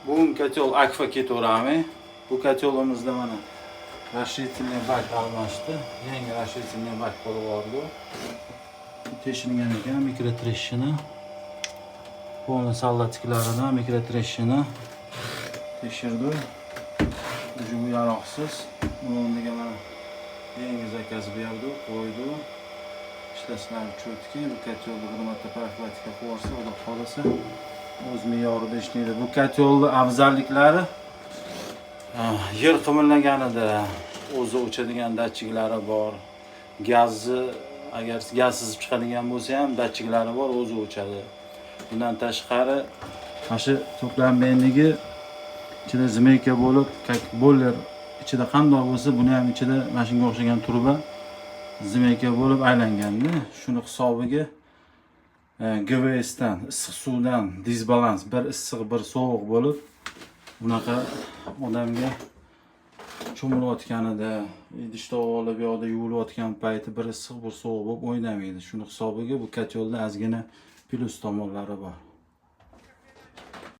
Bu kotel akfa ketaveramiz. Bu kotelimizda mana расширительный bak almashdi. Yangi расширительный bak bo'lib oldi. Teshilgan ekan mikrotreshina. Polni saldatiklarida mikrotreshina tekshirdi. Bu yaroqsiz. Buni o'rniga mana yangi zakaz berdi, qo'ydi. İşlashlar cho'tki, bu kotelni bir marta profilaktika qilsa, xudo xolasa o'z me'yorida ishlaydi. Bu kotelning afzalliklari yer qimirlaganida o'zi o'chadigan datchiklari bor. Gazni agar gaz sizib chiqadigan bo'lsa ham datchiklari bor, o'zi o'chadi. Bundan tashqari mana shu to'planmayligi ichida zmeyka bo'lib, boiler ichida qandoq bo'lsa, buni ham ichida mana shunga o'xshagan turba zmeyka bo'lib aylanganda, shuni hisobiga GVS dan, issiq suvdan disbalans, bir issiq, bir sovuq bo'lib, bunaqa odamga cho'milayotganida, idish tovoqlar bu yoqda yuvilayotgan payti bir issiq, bir sovuq bo'lib o'ynamaydi. Shuni hisobiga bu kotelda ozgina plus tomonlari bor.